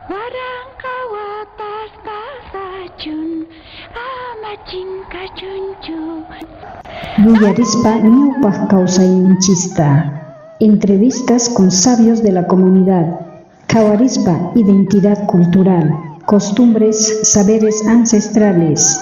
Warang kawatas kasajun amacin kacuncu. Villarispa Ñawpaq kawsayninchista. Entrevistas con sabios de la comunidad. Kawarispa identidad cultural, costumbres, saberes ancestrales.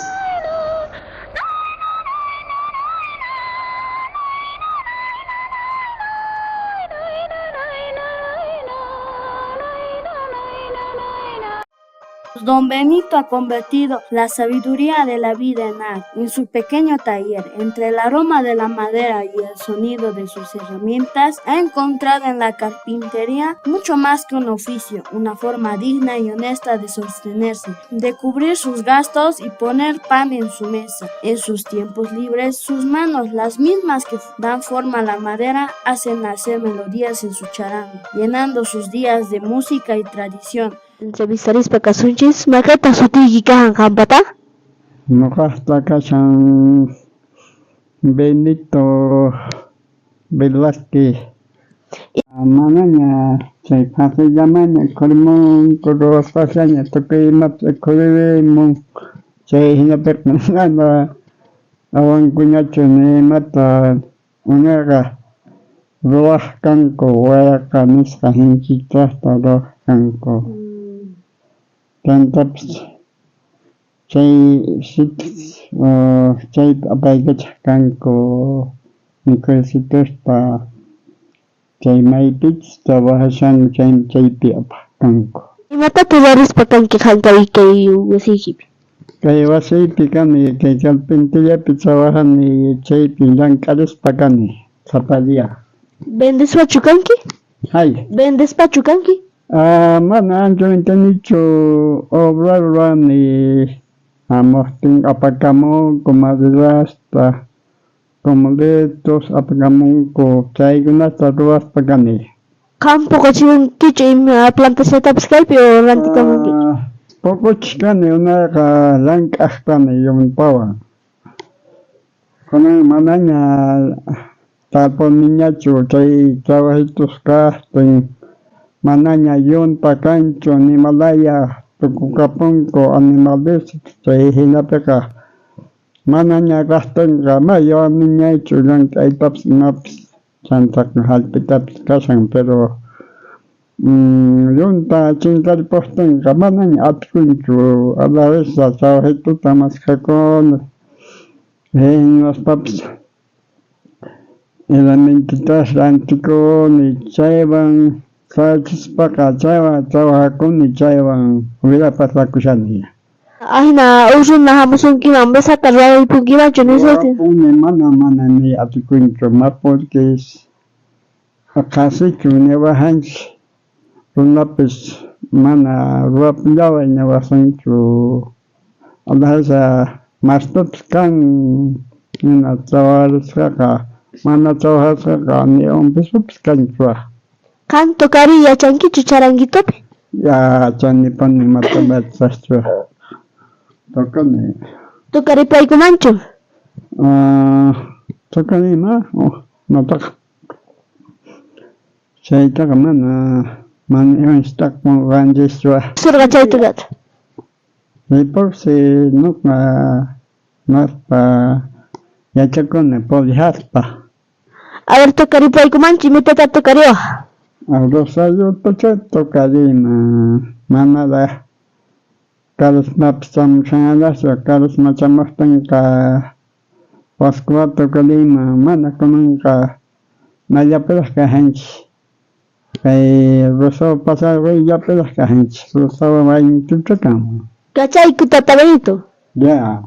Don Benito ha convertido la sabiduría de la vida en arte. En su pequeño taller, entre el aroma de la madera y el sonido de sus herramientas, ha encontrado en la carpintería mucho más que un oficio, una forma digna y honesta de sostenerse, de cubrir sus gastos y poner pan en su mesa. En sus tiempos libres, sus manos, las mismas que dan forma a la madera, hacen nacer melodías en su charango, llenando sus días de música y tradición. Entrevistarispa kasunchis, ¿makata sutiyki kahan qampata? Nuqaqta kashan Benito Velázquez. Manaña chay pasillamaña kurmunku ruwaspallaña tukuy imata kurimun chay hinapiqa mana awankuñachu ni imata uñaqa ruwaq kanku wayaqa nisqa hinchitaqta ruwaq kanku. Tantapas chay chayta apaykachaq kanku Nicolasituspa chay maypipis trabajashanku chaypi apaq kanku. Imatata ruwarispa kanki hank'ay kay wasiykipi? Kay wasiypi kani kay carpinteriapi trabajani chaypi llank'arispa kani zapallia. ¿Vendespachu kanki? Hay. ¿Vendespachu kanki? Mana ancho entenichu obrar ruwani amaqtin apakamunku maderasta comuletos apakamunku chaykunata ruwaspa kani. Qan puquchimunkichu ima plantacetapis kaypi o rantikamunkichu? Puquchis kani unaqa llank'aq kani yunpawan. Kunan manaña tarpuniñachu chay trabajitos kaqtin manaña yunta kanchu nimalaya tukukapunku animales chay hinapiqa manaña kaqtinqa mayawaniñaychu llank'aytapas imapis chantaq hallp'itapis kashan pero yunta chinkaripuqtinqa manaña atikunchu a la vez trabajituta maskakuna hinaspapas herramientitas rantikuni chaywan sachispaqa chaywan trabajakuni chaywan willapasakushani. Ahina ushuna hamusunkiman mesata ruwaypunkimanchu nisayta? Ruwapuni mana ni atikunchu ma porque qhasichu niwajanchik runapis mana ruwapullaway niwasunchu alahasa mastupis kan hina trabajarisqaqa mana trabajasqaqa ni unpisupis kanchu. ¿Qan tukari yachankichu charanguitopi? Yachanipuni matemáticaschu tukuni. ¿Tukaripaykumanchu? Tukunima notaqa chaytaqa mana imanchiktaqa Surqa chaytukata. Ripuqsi nuqa maspa yachakuni pudisaspa. A ver, tukaripaykumanchu imitata tukariwaq? Rosayuta chay tukarima manada karuspapis chamushanalachu karusma chamuptinqa Pascua tukarima mana kunanqa mayllapiraq kajanchik kay Rosario pasarwayllapiraq kajanchik Rosario waynituta kan. ¿Cachayku tata Benito? Ya.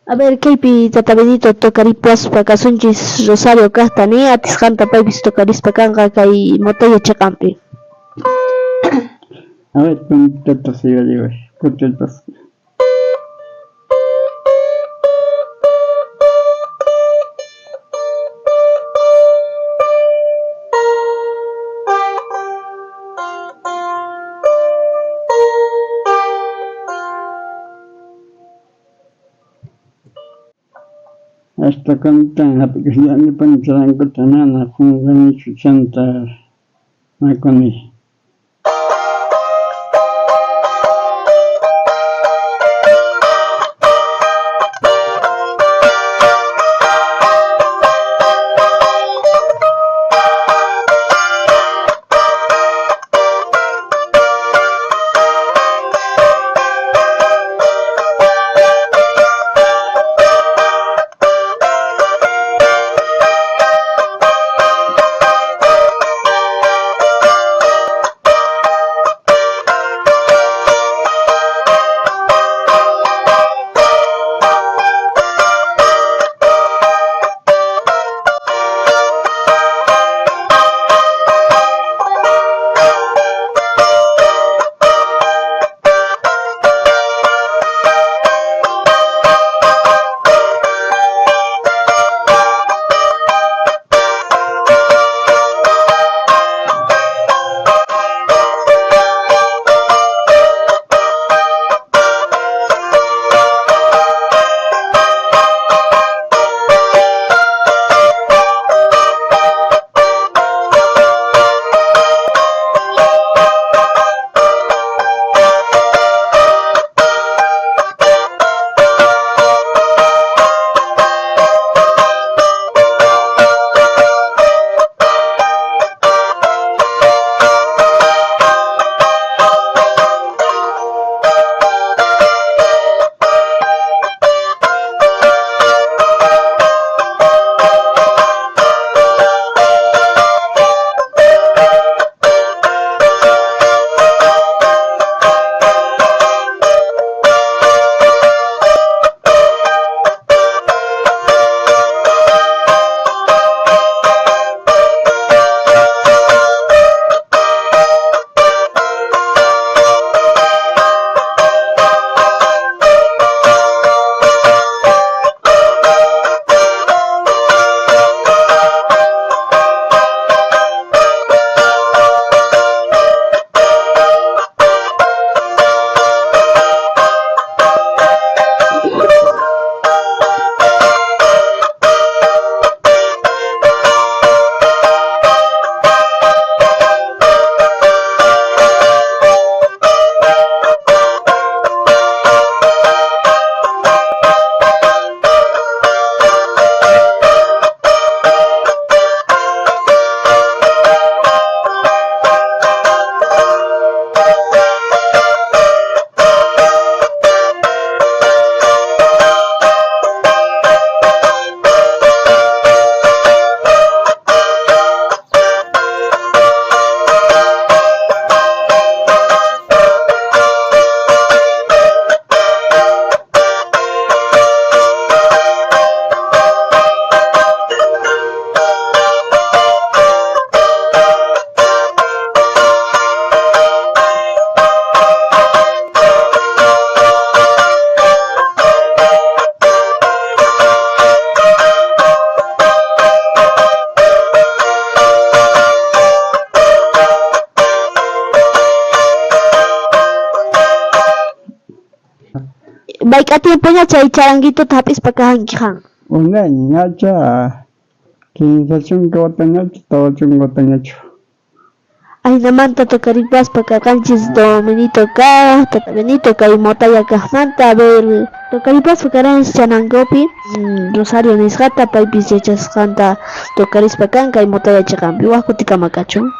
A ver, kaypi tata Benito tukaripaspa kasunchis Rosario kaqta ni atisqanta paypis tukarispa kanqa kay Motoyo chaqanpi. A ver, puntata sigue, puntata. Hasta cantan apikasllanipan charankuta mana qunqanichu chanta Nakuni. Baik tiemponya chay charanguito tapis pakahankihan. Una ñacha quinzación watangachu tawachun watangachu. Aynamanta tokaribas pakakanchis Dominito kay motaya kahmanta a ver tokaribas pakaranchis chanangopi Rosario nisqata paypis yachasqanta tokarispa kan kay motaya chakanpi waqkutika makachun.